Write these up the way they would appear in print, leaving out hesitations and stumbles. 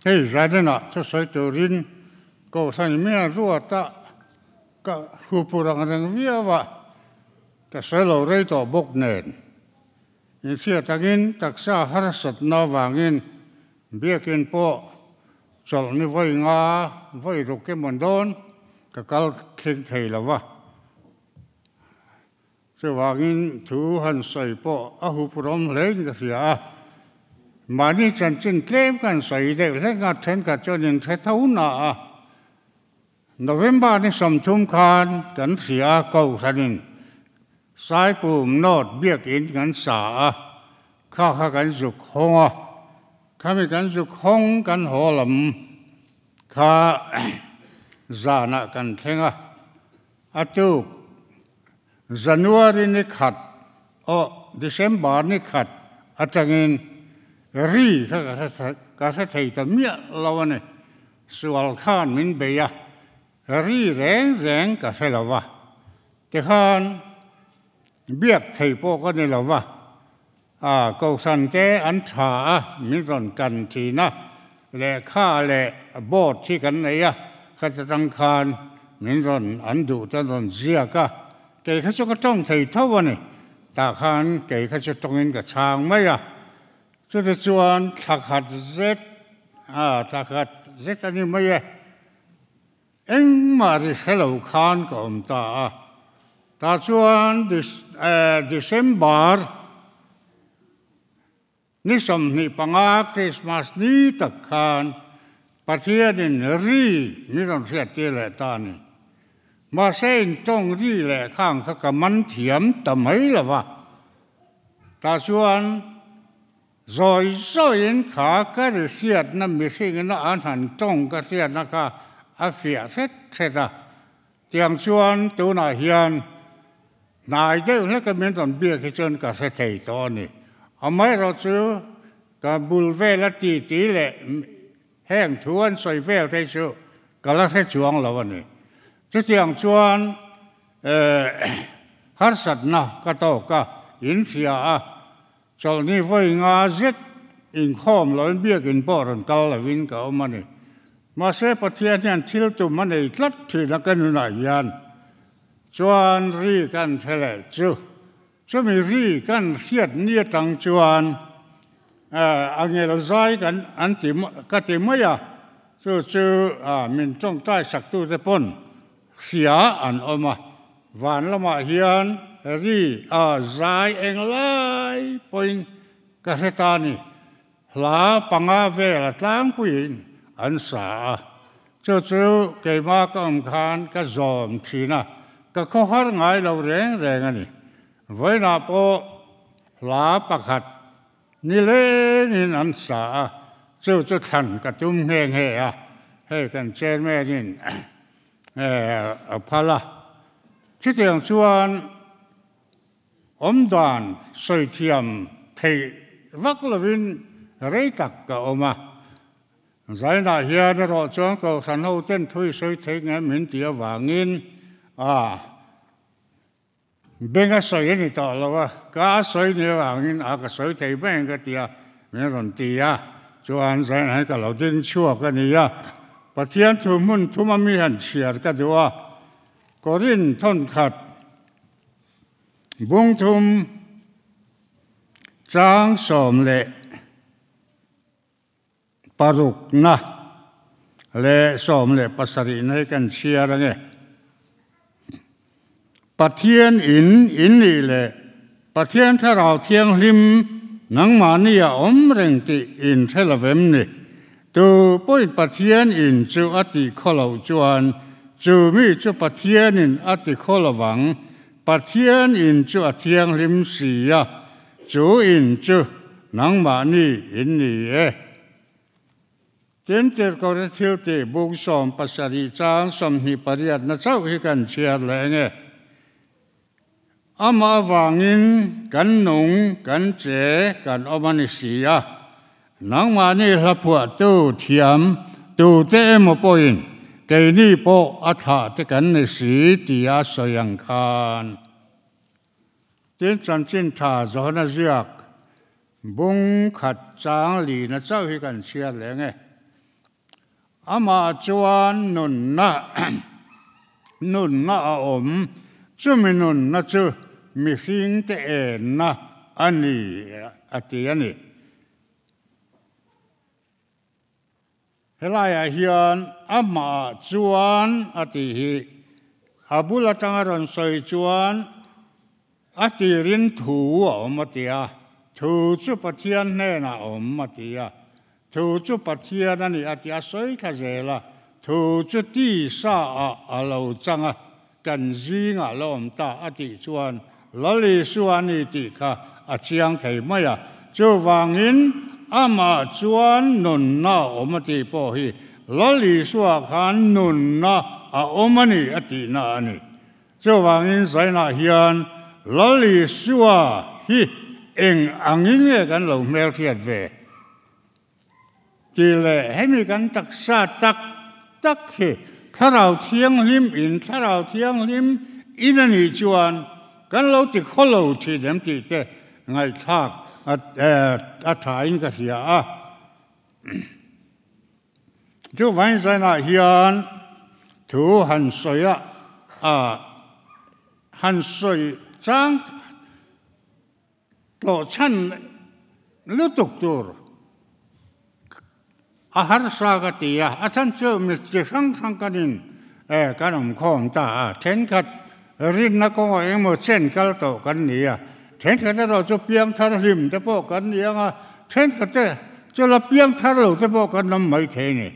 hei zai na cho soi turin ko san mia ruata ka hupurang rang viawa ta soi lo rei to bok nen in sia tagin taksa harsat na wangin biakin po chol ni voi nga voi ro ke mondon ka kal thing thei lawa se wangin thu han soi po a hupurom lein ka sia mani chan chin klem kan soi de le nga then ka chonin the thau na November ni somthum khan kan sia kau thanin sai pum not biak in kan sa kha kan zuk honga kami kan zuk hong kan holam kha zana kan thenga atu January ni khat o December ni khat atangin ri ka sa thei ta mia lawane sual khan min beya ri reng ka sa lawa te khan biak thei po ka ni lawa câu san te an tha mi ron kan thi na le kha le bot thi kan nei kha tang khan min ron an du ta ron zia ka ke kha chu ka tong thei thaw ni ta khan ke kha chu tong in ka chang mai chu te chuan thak hat zet thak hat zet ani mai eng ma ri hello khan ka om ta chuan December ni som ni panga Christmas ni tak khan pathian in ri ni ron sia te le ta ni ma sein tong ri le khang kha ka man thiam ta mai lawa ta chuan rồi in khá cái rồi xiết nó mới sinh nó ăn hẳn trong cái xiết nó cả phía xét ra tiệm chuan tu na hiền nãy giờ nó cái miếng toàn bia cái chân cả sẽ thấy to này mấy rồi chứ cái bùn về là tí lệ hang thuần soi về thấy chứ cái là sẽ chuang là vậy này chứ tiệm chuan hát sạch na cái tàu cái in xia cho ni voi nga zet in khom lo in bia kin po ron kal la win ka o mani ma se pathian yan thil tu mani tlat thi na kan na yan chuan ri kan thele chu mi ri kan hiat ni tang chuan angel zai kan anti ka ti maya chu min tong tai sak tu te pon sia an oma van lama hian ri zai eng lai point ka hetani la panga ve la tlang puin an sa chu ke ma kam khan ka zom thina ka kho har ngai lo reng ani voi na po la pakhat ni le in an sa chu than ka tum heng he kan chen me nin phala chi tiang chuan dan soi thiam thei vak lovin rei tak ka oma zai na hian ro chuan ko san ho ten thui soi thei nge min tia wangin benga soi ni to lawa ka soi ni wangin ka soi thei beng ka tia me ron tia chuan zai na ka lo ding chua ka ni pathian thu mun thu ma mi han chiar ka dewa korin thon khat bung thum trang som le paruk na le som le pasari nei kan chia ra nge pathian in ni le pathian tha rao thiang lim nang ma ni om reng ti in thelavem ni tu poi pathian in chu ati kholo chuan chu mi chu pathian in ati kholawang pathian in chu athiang lim sia chu in chu nang ma ni in ni ten ter ko re thil te bung som pasari chang som ni pariat na chau hi kan chia le nge ama wangin kan nung kan che kan omani sia nang ma ni la phua tu thiam tu te mo poin ke ni po atha te kan ni si tia soyang khan tin chan chin tha zo na ziak bung khat chang li na chau hi kan chia le nge ama chuan nun na a om chu mi nun na chu mi hring te en na ani ati ani helai hian ama chuan ati hi abula tangaron soi chuan ati rin thu om atia thu chu pathian ne na om atia thu chu pathian ani atia soi kha zela thu chu ti sa a lo changa kan zinga lom ta ati chuan lali suani ti kha a chiang thei maya chu wangin ama chuan nun na om ati po hi lali suwa khan nun na a omani ati na ani chu wangin zaina hian lali suwa hi eng angin nge kan lo mel thiat ve ti le hemi kan taksa tak he tharau thiang lim in tharau thiang lim in ani chuan kan lo ti kholo thi dem ti te ngai thak a thain ka sia a chu vain zaina hian thu han soya han soi chang to chan lu tuk tur a har sa ka tia a chan chu mi chi sang kanin kanom khom ta then khat rin na ko emo chen kal to kan nia then khat ro chu piang thar lim te po kan nia nga then khat te chu la piang thar lo te po kan nam mai the ni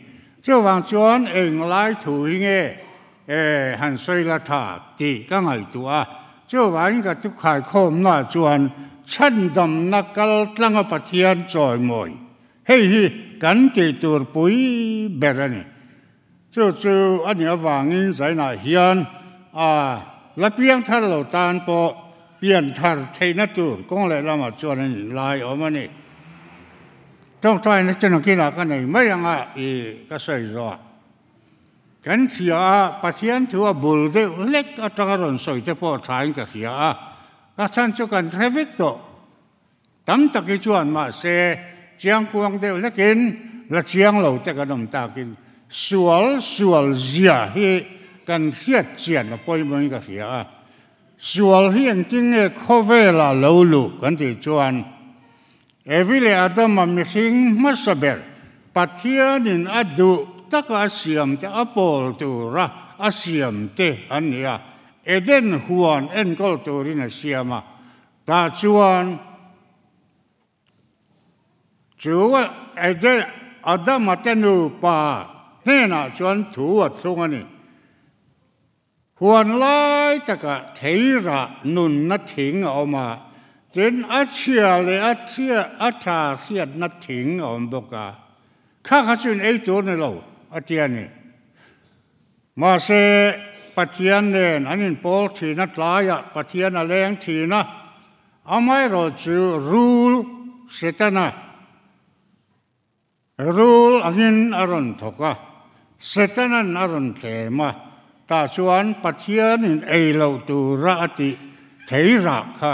chu wang chuan eng lai thu hi nge han soi la tha ti ka ngai tu a chu wang ka tu khai khom na chuan chan dam na kal tlang a pathian choi moi hei hi kan ti tur pui berani chu ani awangin zaina hian la piang thar lo tan po pian thar theina tur kong le lama chuan ani lai omani tong tai na chen ki na ka nei mai anga ka sai zo kan sia pathian thu a bul de lek a tangaron soi te po thain ka sia ka chan chu kan traffic to tam taki chuan ma se chiang kuang de lekin la chiang lo te ka nom takin sual zia hi kan hiat chian a poi moi ka sia sual hi ang ting e khovela lo lu kan ti chuan evile adam a mihing masaber pathian in adu taka siam te apol tu ra asiam te ania eden huan en kol turin a siama ta chuan chuwa eden adam atenu pa hena chuan thu a thungani huan lai taka theira nun na thing oma chen a chia le a chia a tha hiat na thing om boka kha chun ei tur ne lo atiani ma se pathian nen anin pol thina tlaya pathian a leng thina amai ro chu rule setana rule angin aron thoka setanan aron thema ta chuan pathian in ei lo tu ra ati theira kha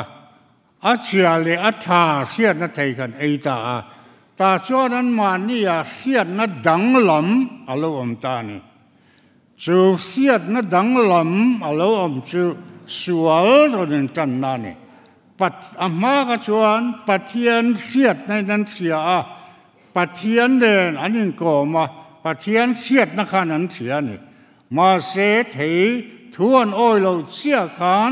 a chia le a tha hiat na thei kan ei ta chuan an man ni a hiat na dang lam alo om ta ni chu hiat na dang lam alo om chu sual ron tan na ni pat amma ka chuan pathian hiat nai nan sia a pathian den anin ko ma pathian hiat na khan an sia ni ma se thei thuan oi lo sia khan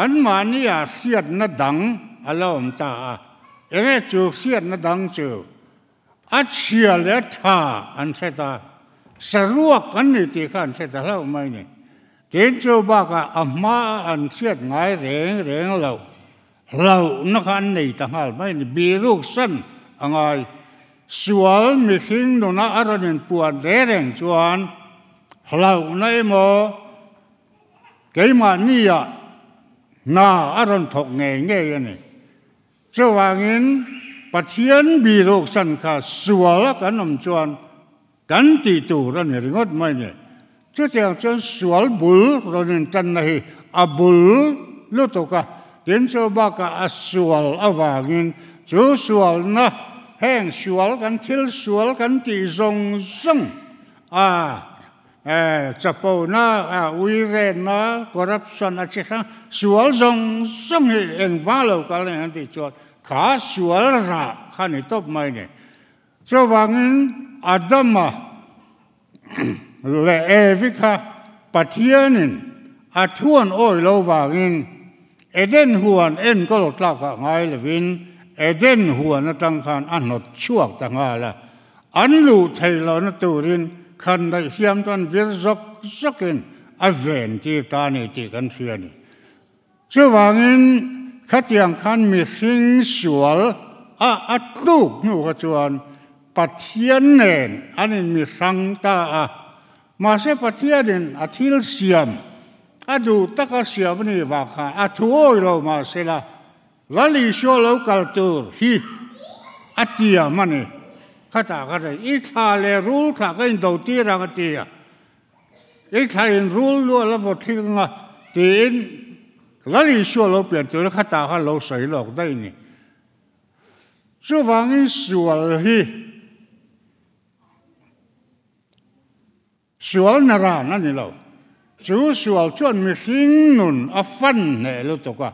an man ni a hiat na dang alo om ta enge chu hiat na dang chu a chia le tha an seta saruak an ni ti khan seta lo mai ni ten chu ba ka amma an hiat ngai reng lo na khan nei ta hal mai ni bi ruk san angai sual mi hing no na aranin puan reng chuan hlau nai mo keima nia na aron thok nge ani chawangin pathian bi rok san kha sual kan om chuan kan ti tu ran ringot mai ne chu tiang chuan sual bul ronin tan nahi abul lu to ka ten cho ba ka asual awangin chu sual na heng sual kan thil sual kan ti zong chập bầu na uy ren na corruption a chết sang sual zong zong hi eng va lo ka le han ti chot khá sual ra khá ni top mai ne cho wangin adama le evika pathianin athuan oi lo wangin eden huan en kol tlak ka ngai lewin eden huan atang khan anot chuak ta nga la anlu thailo na turin khan dai hiam tan vir zok zokin aven ti ta ni ti kan fiani cho wangin khatiang khan mi hring sual atluk nu ka chuan pathian nen anin mi sang ta ma se pathianin athil siam adu taka siam ni wa kha athuoi lo ma se la lali sho local tur hi atia mani khata khata I kha le rule kha ka in do ti ra ka tia I kha in rule lo la vo thinga tin lali sho lo pian tu khata kha lo sai lok dai ni so wangin sual hi sual nara na ni lo chu sual chuan mi hring nun a fan ne lo to ka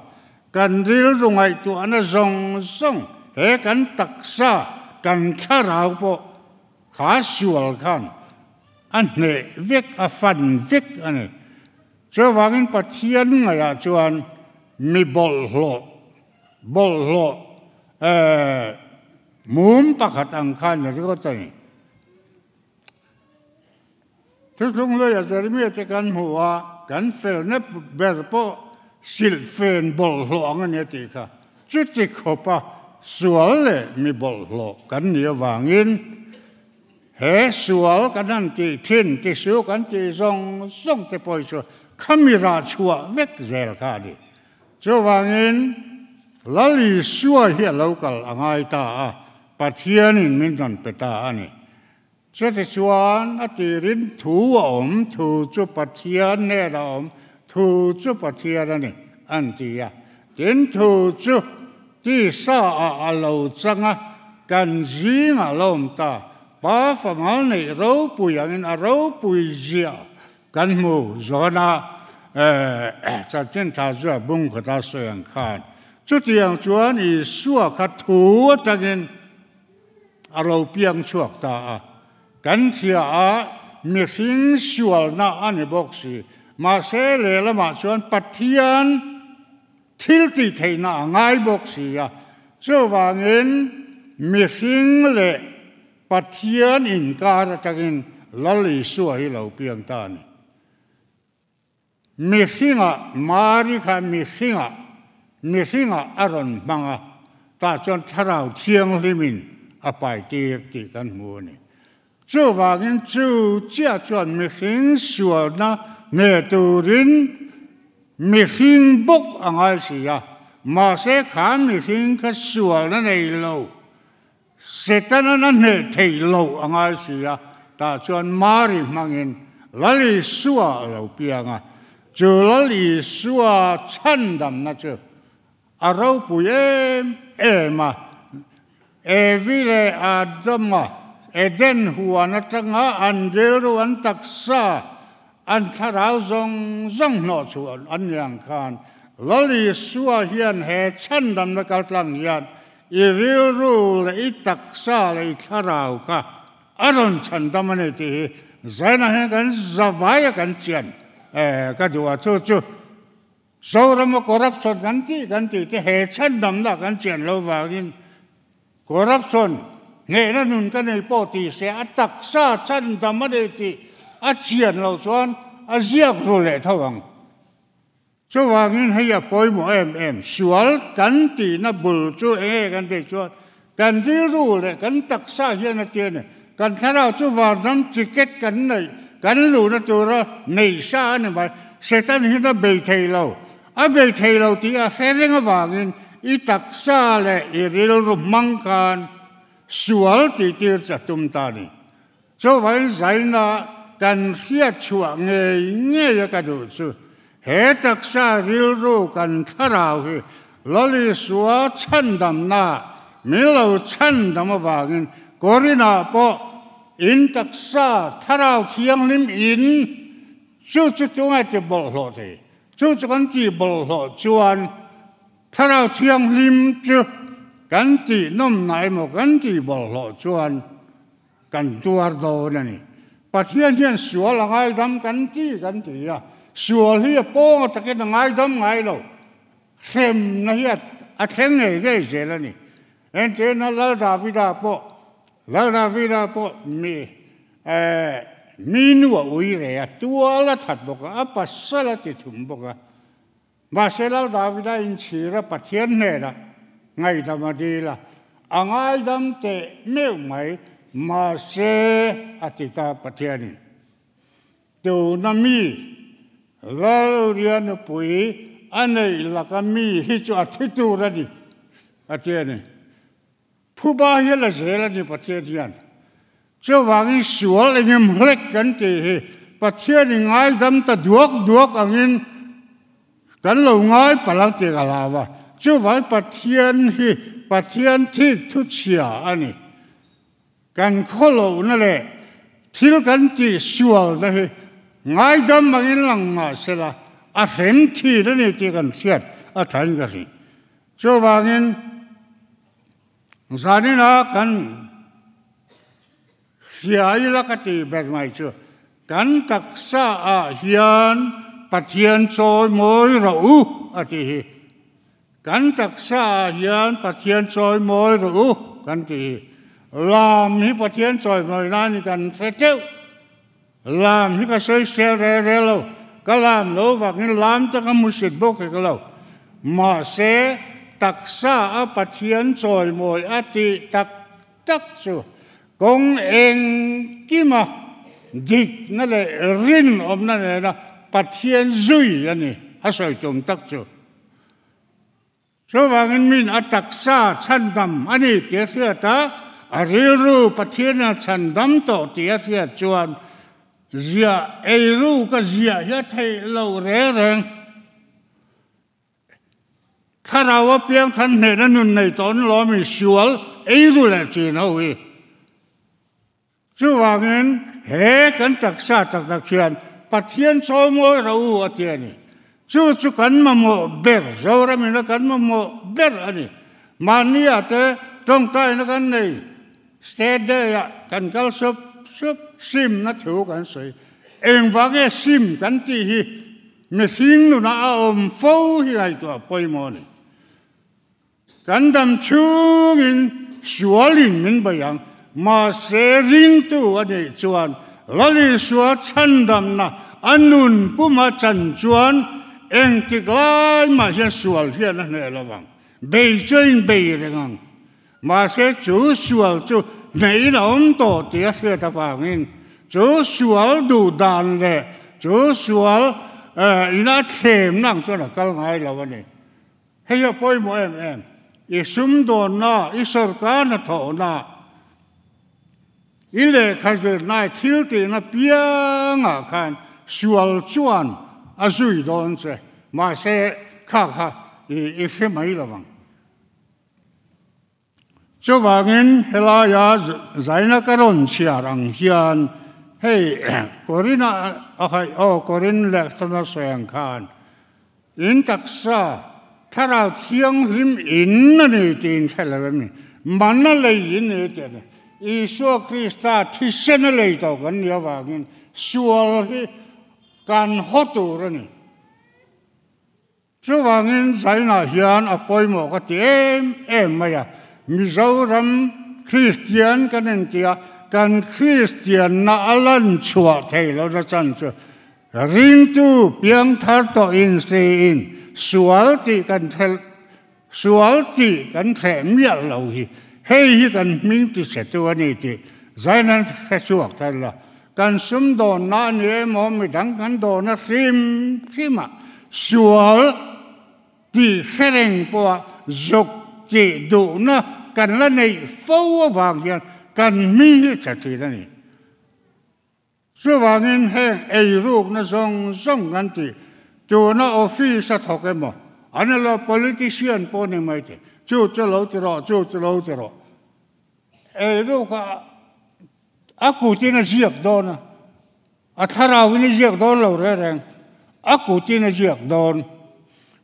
kan ril rungai tu ana zong zong he kan taksa kan kharau po kha sual khan an ne vek a fan vek ani cho wangin pathian ngaya chuan mi bol hlo mum pakhat ang khan ni ko tani thung lo ya jermi te kan huwa kan fel ne ber po sil fen bol hlo ang ne ti kha chuti khopa sual le mi bol hlo kan ni wangin he sual kan ti thin ti su kan ti zong zong te poi chu kamera chua vek zel kha di cho wangin lali suwa hi local angai ta pathianin min don peta ani cho te chuan atirin thu thu chu pathian ne ra thu chu pathian ani an ti ya tin thu chu ti sa a lo changa kan jinga lom ta pa fa mal nei ro pu yang in a ro pu zia kan mu zona cha chen tha zua bung kha ta so yang khan chu tiang chuan I suwa kha thu tangin a ro piang chuak ta kan thia mi hring sual na ani bok si ma se le la ma chuan pathian thil ti theina ngai bok si cho wangin mi hring le pathian in kar tangin lali suwa hi lo piang ta ni mi hringa mari kha mi hringa aron manga ta chuan tharau thiang limin apai ti kan mu ni cho wangin chu chia chuan mi hring sual na ne turin mi hring bok angai si ma se kha mi hring kha sual na nei lo setana na ne thei lo angai si ta chuan mari mangin lali suwa lo pianga chu lali suwa chan dam na chu arau pu ema evile adama eden huan atanga andelu an taksa an tharau zong no chuan an yang khan lali suwa hian he chan dam na kal tlang hian I ril ru le I taksa le I tharau ka aron chan dam ne ti zaina he kan zawaya kan chian ka duwa chu soram corruption kan ti te he chan dam da kan chian lo wangin corruption nghe nó nun cái này bỏ thì sẽ tắc sa chân đam ở đây thì chiên lâu chuan giặc rồi lệ thâu bằng cho vàng hay bồi một em sual cắn thì nó bự cho cái này chuan cắn thì rồi lệ cắn tắc sa hiện là tiền này cắn thế nào cho vàng nắm ticket cắn này cắn lù nó cho ra nảy sa này mà sẽ tan hiện nó bị thầy lâu bị thầy lâu thì sẽ đến cái vàng I tắc sa lệ ril rum mang can sual ti tir cha tum ta ni cho vai zaina kan fiat chua nge ya ka du chu he taksa ril ru kan tharau hi lali suwa chan dam na mi lo chan dam wangin korina po in taksa tharau thiang lim in chu ngay ti bol lo the chu kan ti bol lo chuan tharau thiang lim chu kan ti nom nai mo kan ti bol lo chuan kan tuar do na ni pathian hian sual ngai dam kan ti ya sual hi po ta ke ngai dam ngai lo sem na hi a theng ngai ge je la ni en te na la davida po mi nu a ui re a tua la that bo ka pa sala ti thum bo ka ma se la davida in chira pathian ne la ngai dam di la angai dam te meu mai mà sẽ atita pathianin tu nami galurian pui anei lakami hi chu athitu rani atiane phuba hi la zela ni pathian chu wangi sual engem hlek kan te pathian ngai dam ta duak angin kan lo ngai palang te galawa chu wal pathian thik thu chia ani kan kholo na le thil kan ti sual na he ngai dam mangin lang ma sela a sem thi na ni ti kan thiat a thain ga si cho wangin zanina kan hiai la ka ti ber mai chu kan taksa a hian pathian choi moi ro u ati hi kan taksa a hian pathian choi moi ro u kan ti làm hi pathian choi moi na ni kan treteu làm hi ka soi sel re lo ka lam lo wa ni lam ta ka musit bo ke lo ma se taksa a pathian choi moi ati tak chu kong eng kima dik na le rin om na le na pathian zui ani a soi tum tak chu so wangin min a taksa chan dam ani te sia ta ariru pathian chan dam to te sia chuan zia eiru ka zia ya thei lo re reng kharawa piang than ne na nun nei ton lo mi sual eiru la chi no wi chu wangin he kan taksa tak khian pathian cho mo ro atiani chu kan ma mo ber zora mi na kan ma mo ber ani mania te tong tai na kan nei stede ya kan kal sup sim na thu kan soi eng wange sim kan ti hi me sing nu na om fo hi ai to poi mo ni kan dam chungin sualin min bayang ma se ring tu ani chuan lali suwa chan dam na anun puma chan chuan eng ti glai ma hian sual hian na ne lawang bei join bei rengang ma se chu sual chu nei na om to ti a se ta wangin chu sual du dan le chu sual ina them nang chu na kal ngai lawani heya poi mo em i sum don na i sarkar na tho na ile khazer nai thil ti na pianga khan sual chuan azui don che ma se kha i fe mai lawang cho wangin helaya zaina karon chiarang hian hei korina akai korin lektana soyang khan in taksa tharau thiang lim in ani tin thelawemi manna lei in e te Isu Krista thisen lei to kan ya wangin sual hi kan hotu rani chu wangin zaina hian apoi mo ka em maya Mizoram Christian kan entia kan Christian na alan chua thelo na chan chu ring tu piang thar to in se in sual ti kan the mial lo hi hei hi kan ming ti se tu ani ti zainan fe chuak thar la kan sum do na ni mo mi dang kan do na sima sual ti khereng po zok ti du na kan la nei fo wang hian kan mi hi cha ti na ni chu wangin he ei ruk na zong kan ti tu na office a thok emo anala politician po ni mai te chu lo ti ro ei ruk aku tina ziak don atharaw ini ziak don lo reng aku tina ziak don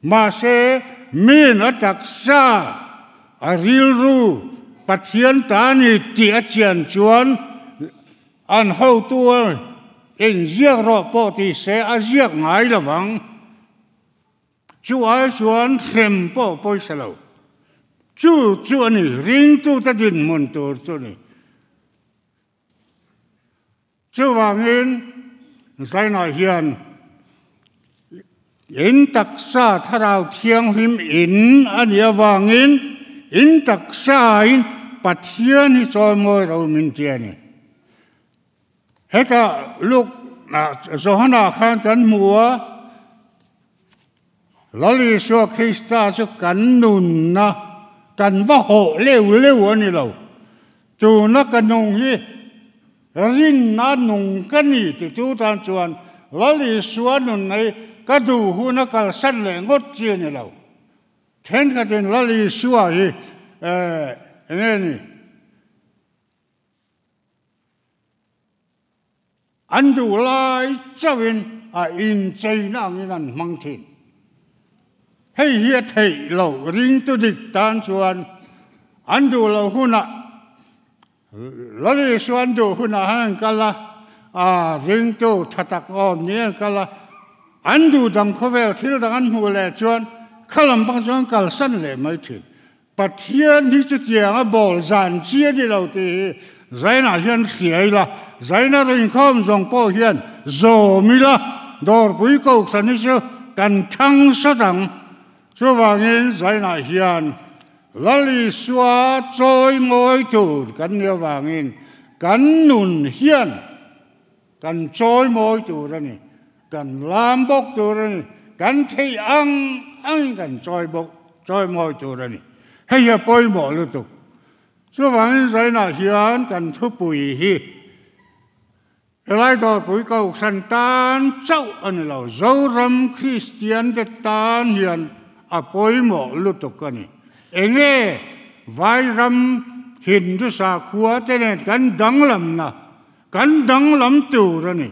ma se min atak sa aril ru pathian ta ni ti achian chuan an ho tu eng ziak ro po ti se a ziak ngai lawang chu ai chuan sem po poi salo chu ani ring tu ta din mun tur chu ni chu wangin sai na hian in taksa tharau thiang him in ania wangin in taksa in pathian hi choi moi ro min tiani heta luk Johana khan kan mua lali so Krista chu kan nun na kan va ho leu ani lo tu na kanung hi rin na nung kani ti tu tan chuan lali suan nun nei ka du hu na kal san le ngot chi ni lo then ka den lali suwa hi ni an du lai chawin a in chei na ngi nan mang thin hei hi thei lo ring tu dik tan chuan an du lo huna lali suan du huna han kala a ring tu thatak on ni kala an du dang khovel thil dang an hu le chuan khalam bang chuan kal san le mai thin pathian hi chu tiang a bol zan chia di lo ti zaina hian siai la zaina ring khom zong po hian zo mi la dor pui ko san hi chu kan thang sa dang chu wangin zaina hian lali suwa choi moi tur kan ne wangin kan nun hian kan choi moi tur ani kan lam bok tur ani kan thei ang kan choi moi tur ani hei ya poi mo lu tu chu wangin zaina hian kan thu pui hi elai dor pui ko san tan chau ani lo zo ram Christian de tan hian a poi mo lu tu kani enge vai ram Hindu sa khua te ne kan dang lam tu rani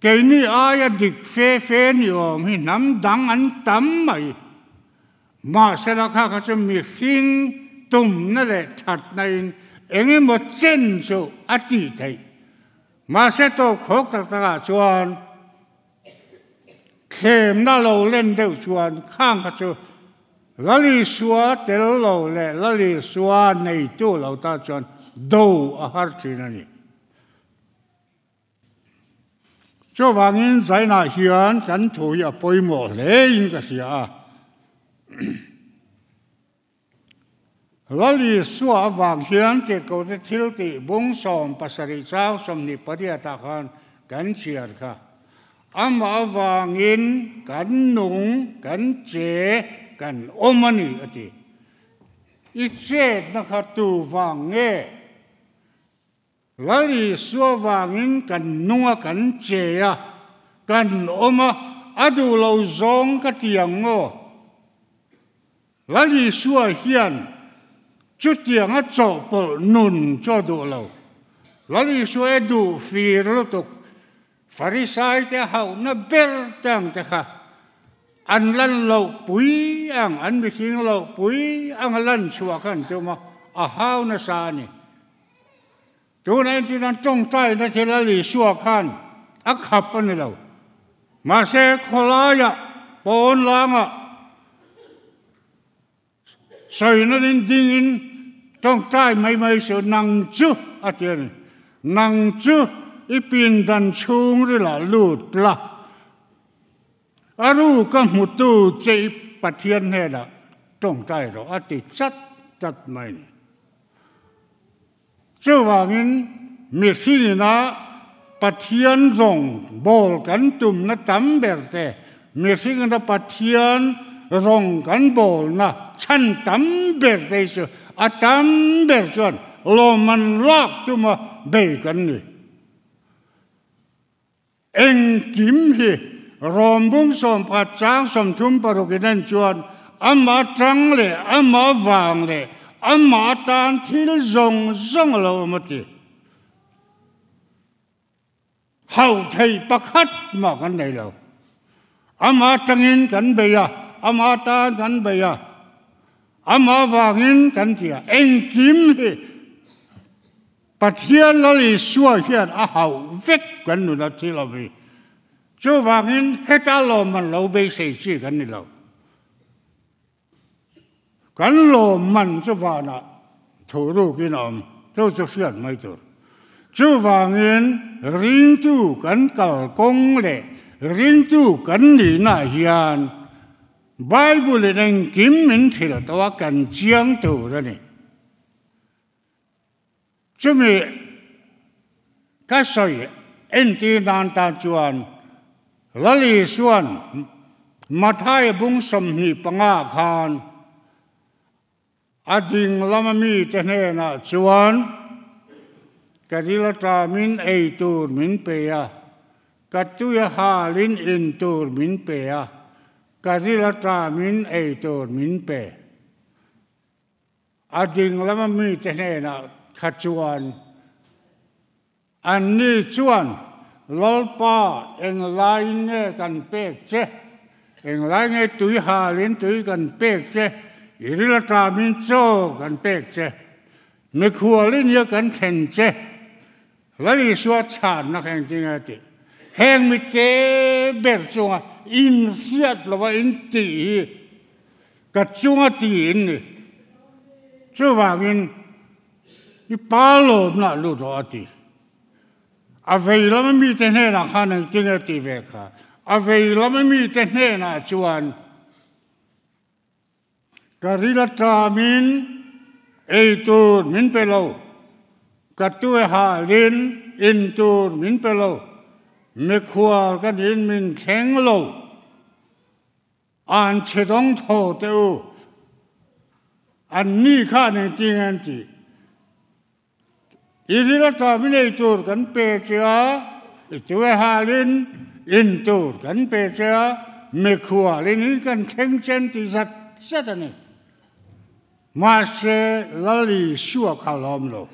ke ni aya dik fe ni om hi nam dang an tam mai ma se la kha chu mi hing tum na le that nai enge mo chen chu ati thai ma se to khok ta chuan khem na lo len deu chuan khang ka chu lali suwa tel lo le lali suwa nei tu lo ta chuan do a har thin ani chu wangin zaina hian kan thui a poi mo hle in ka sia lali suwa wang hian te ko te thil ti bung som pasari chau som ni padia ta khan kan chiar kha ama wangin kan nung kan che kan omani ati iche na kha tu wang nge lali suwa wangin kan nunga kan che ya kan oma adu lo zong ka tiang ngo lali suwa hian chu tiang a cho pol nun cho du lo lali suwa du fir lo tuk Pharisai te hau na ber tang te kha an lan lo pui ang an mi sing lo pui ang lan chua kan tu ma a hau na sa ni tu na ti nan tong tai na te la li chua kan a khap an lo ma se khola ya pon lang a sai na din ding in tong tai mai so nang chu a ti nang chu ipin dan chung ri la lut la aru ka mutu chei pathian he la tong tai ro ati chat mai ni chu wangin mi si na pathian rong bol kan tum na tam ber te mi si na pathian rong kan bol na chan tam ber te chu atam ber chuan lo man lak tu ma be kan ni eng kim hi rom bung som pa chang som thum parukinan chuan ama trăng le ama vàng le ama tan thil zong lo mati hậu thầy bác khát mà cái này đâu ama tangin kan beya ama ta kan beya ama wangin kan tia eng kim hi pathian lali suwa hian a hau vek kan nu na thilawi chu wangin heta lo man lo be sei chi kan ni lo kan lo man chu wana thu ru kin om chu chu hian mai tur chu wangin ring tu kan kal kong le ring tu kan ni na hian Bible nen kim min thil tawa kan chiang tu ra ni chumi ka soi en ti nan ta chuan lali suan mathai bung som ni panga khan ading lamami te ne na chuan kadila tra min ei tur min pe ya katuya halin in tur min pe ya kadila tra min ei tur min pe ading lamami te ne na khachuan an ni chuan lolpa eng lai ne kan pek che eng lai nge tui halin tui kan pek che irila tra min cho kan pek che me khualin ya kan khen che lali suat chan na kheng ting ati heng mi te ber chunga in siat lawa in ti ka chunga ti in ni chu wangin i palo na lu ro ati avei lama mi te ne na khan ting ati ve kha avei lama mi te ne na chuan karila tramin ei tur min pelo katue halin in tur min pelo me khual kan in min kheng lo an chedong tho teu an ni kha ne ting an ti irila tramin ei tur kan pe cha itue halin in tur kan pe cha me khualin in kan kheng chen ti zat zat ani ma se lali shua khalom lo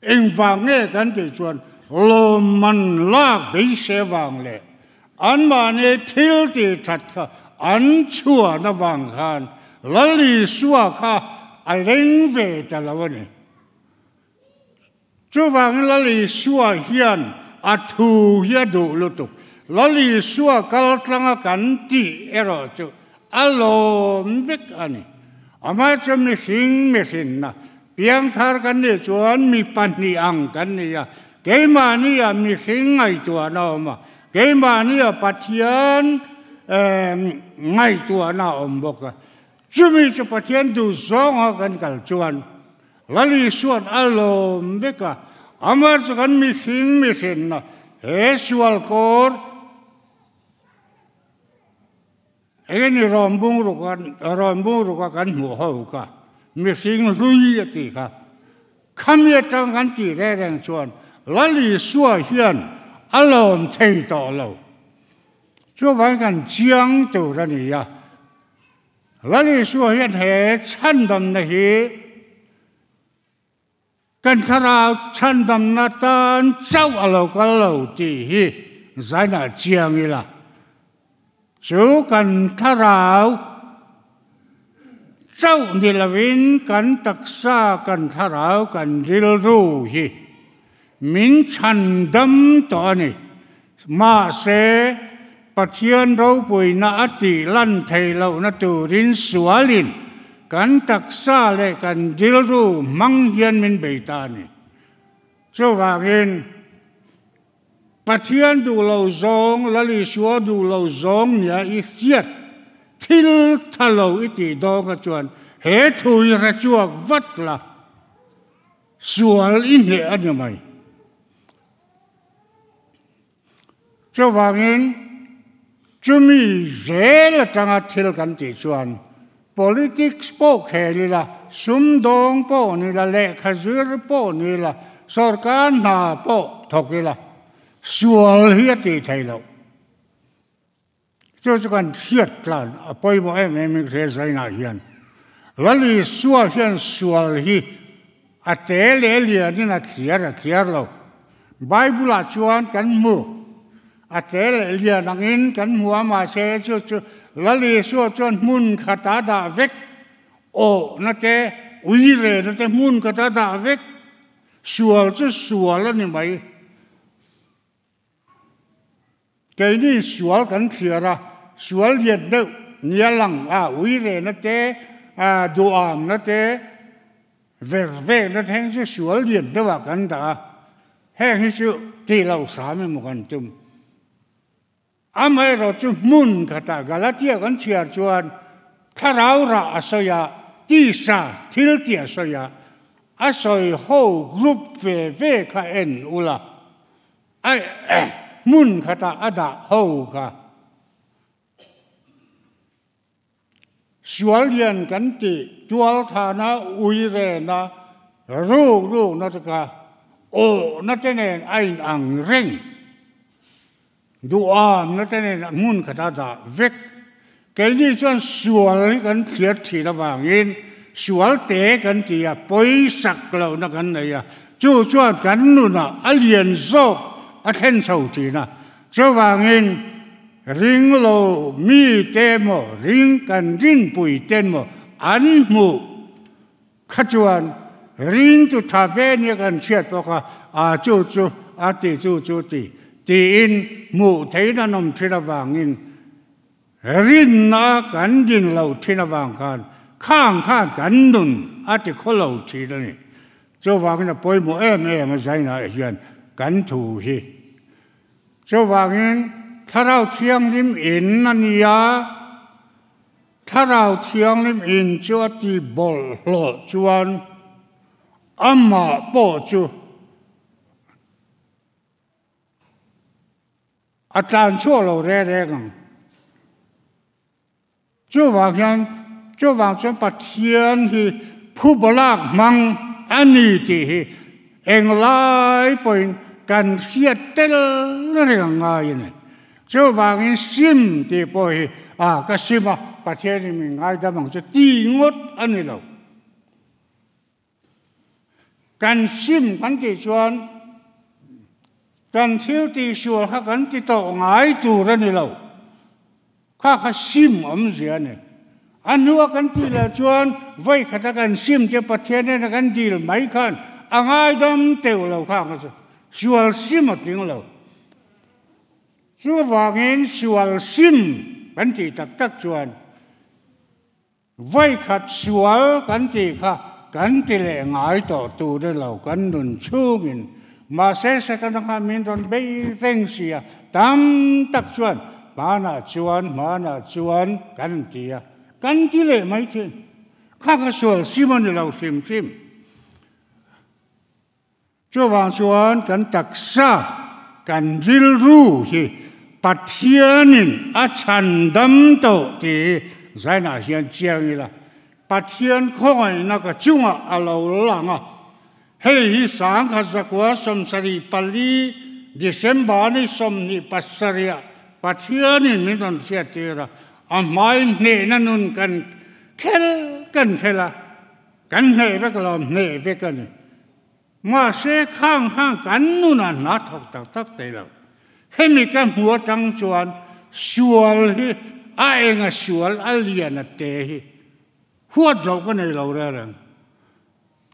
eng wang nge kan ti chuan lo man la be se wang le an ma ne thil ti that kha an chua na wang khan lali shua kha a reng ve ta lawani chu wang lali shua hian a thu hia du lu tu lali shua kal tlanga kan ti ero chu alom vek ani ama chum ni sing me sin na piang thar kan ni chuan mi pan ni ang kan ni ya ke ma ni ya mi sing ngai tua na ma ke ma ni ya pathian ngai tua na om bok chumi chu pathian du zong ha kan kal chuan lali suan alom beka ama chu kan mi sing me sin na he sual kor eni rombung ru kan mu ho ka mi sing lui ati ka khamye tang kan ti re reng chuan lali suwa hian alom thei to lo chu wang kan chiang tu ra ni ya lali suwa hian he chan dam na hi kan khara chan dam na tan chau alo ka lo ti hi zaina chiang ila chú cần thà rào cháu đi là vin cần đặc sa cần thà rào cần ril ru hi min chan đâm to này mà sẽ pathian rau bùi na ati lan thầy lâu na tu rin xóa lin cần đặc sa le cần ril ru mang hiền min bể ta này chú vàng pathian du lo zong lali shua du lo zong nia i siat thil thalo iti do ka chuan he thui ra chuak vat la sual in he ani mai cho wangin chumi zel tanga thil kan ti chuan politics po kheli la sum dong po ni la le khazir po ni la sarkar na po thokila sual hiat ti thai lo cho kan thiat plan apoi mo em re sai na hian lali sual hian sual hi ate le lia ni na thiar lo Bible chuan kan mu atel lia nangin kan mua ma se chu lali so chuan mun khata da vek o na te uire na te mun khata da vek sual chu sual ni mai ke ni sual kan khiara sual liet de nialang uire na te duam na te verve na theng chu sual liet de wa kan da heng hi chu ti lau sa me mo kan tum amai ro chu mun khata galatia kan chiar chuan tharau ra asoya ti sa thil ti asoya asoi ho group ve kha en ula ai mun khata ada ho kha sualian kan ti tual thana uire na ru na ka o na tenen ain ang reng duam na tenen mun khata da vek ke ni chuan sual kan thiat thi la wangin sual te kan ti a poi sak lo na kan nei a chu chuan kan nu na alien zo a then chau ti na cho wangin ring lo mi te mo ring kan rin pui ten mo an mu kha chuan ring tu tha ve ni kan chiat po ka chu a ti chu ti in mu thei na nom thira wangin rin na kan din lo thina wang khan khang kan nun a ti kho lo thi da ni cho wangin poi mo ma zai na hian kan thu hi cho wangin tharau thiang lim in ania tharau thiang lim in chu ti bol hlo chuan amma po chu atan cho lo re gang chu wang chuan pathian hi phu bolak mang ani ti hi eng lai poin kan siat tel re ngai ne chu wangin sim ti po hi ka sima pathian ni mi ngai da mang chu ti ngot ani lo kan sim kan ti chuan kan thil ti sual kha kan ti to ngai tu ra ni lo kha sim om zia ne anua kan ti la chuan voi khata kan sim te pathian ne kan dil mai khan angai dam teu lo kha ka sual sim a ting lo chu wangin sual sim kan ti tak chuan voi khat sual kan ti kha kan ti le ngai to tu de lo kan nun chungin ma se kan kha min ron bei reng sia tam tak chuan mana chuan kan ti le mai thi kha sual simon lo sim chu wang chuan kan tak sa kan ril ru hi pathianin a chan dam to ti zaina hian chiang ila pathian khoi na ka chunga alo langa hei hi sang kha zakwa som sari pali December ni som ni passaria pathianin min ron sia tira amai ne na nun kan khela kan ne ve kalom ne ve kan ma se khang kan nu na thok tak te lo hemi kan huwa tang chuan sual hi enga sual alian te hi huat lo ka nei lo ra rang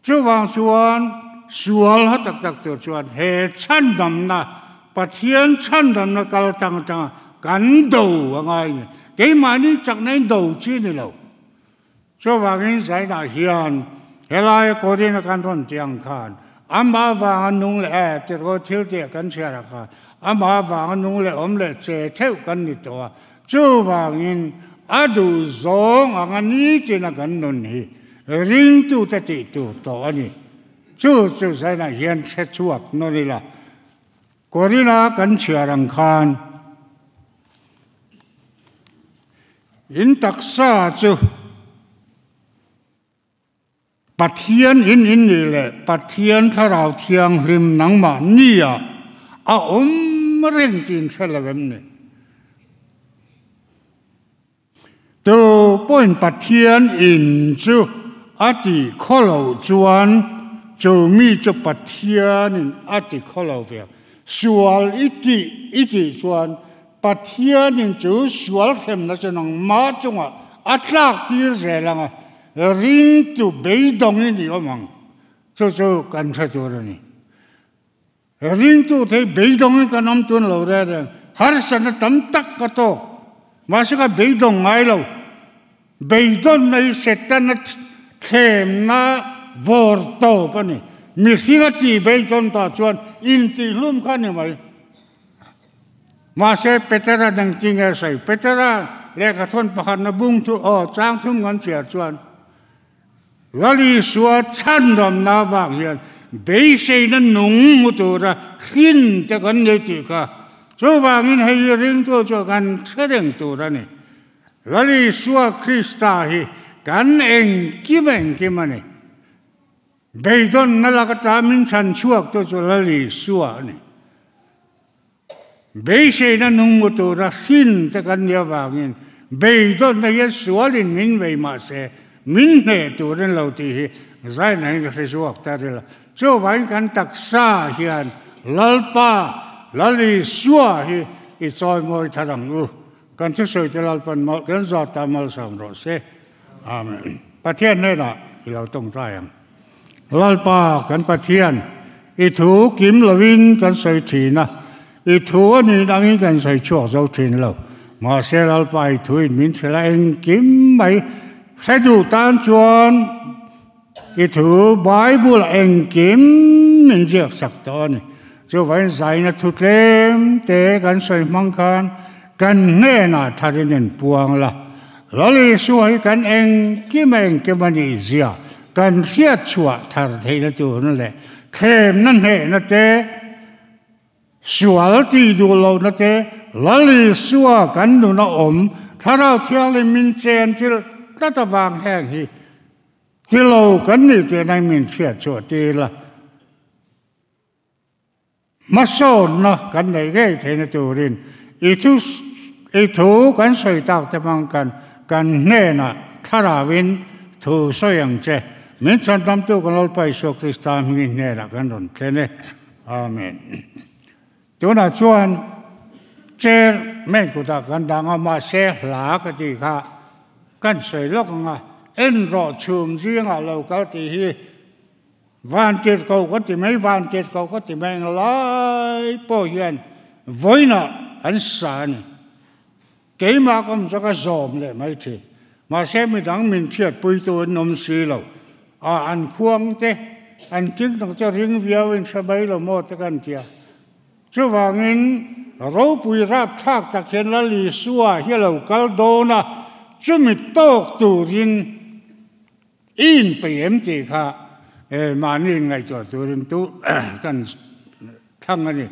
chu wang chuan sual ha tak te chuan he chan dam na pathian chan dam na kal tang kan do angai ni ke ma ni chak nei do chi ni lo chu wangin sai na hian helai ko rin kan ron tiang khan amma wang nung le te ro thil te kan sia ra khan amma wang nung le om le che theu kan ni to chu wangin adu zong angani te na kan nun hi ring tu ta ti tu to ani chu sai na hian che chuak no ni la ko rina kan sia rang khan in taksa chu pathian in ni le pathian tharau thiang lim nang ma nia a reng tin salavem ne to point pathian in chu ati kholo chuan châu mi cho bát thiên in ati khó lâu về sual iti chuan bát thiên in chú sual thêm nó cho nong má chung à atlak tir rẻ lăng à ring tu bấy đông in đi omang cho cần phải tu rồi nè ring tu thấy bấy đông in cái năm tuần lâu ra rồi har san tam tak cái to mà sẽ cái bấy đông ngay lâu bấy đông này sẽ tan thêm na vor to pa ni mi singa ti bấy đông ta chuan in ti lum khan ni mai mà sẽ Petra đang tiếng nghe say Petra lẽ cái thôn pakhat na bung thu trang thum ngan chia chuan lali suwa chan dom na wang hian bei sei na nung mu tu ra khin ta kan nei ti ka cho wangin hei ring to cho kan thereng tu ra ni lali suwa Krista hi kan eng kim ani bei don na la ka ta min chan chuak to cho lali suwa ni bei sei na nung mu tu ra khin ta kan ya wangin bei don na ye sualin min vei ma se min ne tu ren lo ti hi zai nai ra suak ta re la cho vai kan tak sa hian lalpa lali suwa hi i choi moi tharang u kan chu soi te lalpan mal kan za ta mal sam ro se amen pathian ne na i lo tong trai ang lalpa kan pathian i thu kim lovin kan soi thi na i thu ani dang kan soi cho zo thin lo mà sẽ là bài thuyết mình sẽ là anh kiếm mấy sẽ đủ tan chuan cái thứ Bible là anh kiếm mình giết sắc đó này cho vậy giải nó thuộc lem đểกันsoi mang canกันnghe na thay nên buông là lối suyกันanh kiếm mình gìกันเสียชั่วthay thế nóตัวนั่นแหละเข้มนั่นเหนั่นเต้สวลที่ดูเรานั่นเต้lali suwa kan nu na tharau thiang le min chen til ta wang hang hi kilo kan ni te nai min thia cho te la mason na kan nei ge the na turin i thu kan soi tak te mang kan ne na tharawin thu soyang che min chan tam tu kan ol pai so Krista mi ne ra kan ron te ne amen tu na chuanเจแม่กุตากันดังมาเสหลากติค่ะกันใส่ลกงะเอ็นรอชุมเสียงเราก็ตีวันเจ็ดเขาก็ตีไม่วันเจ็ดเขาก็ตีไม่หลายป่วยยันวันน่ะอันสานเกี่ยมาก็มันจะก็จอมเลยไม่ทีมาเสไม่ดังมินเทียดปุยตัวนมสีเราอันควงเตอันจริงต้องจะริงเวียวินสบายเราหมดกันเทียจะว่างินเราปุยรับทักตะเคียนละลีสัวเฮลากัลโดนะจะมีโตกตูรินอินไปเอ็มตีค่ะมานี่ไงตัวตูรินตูกันทั้งอันนี้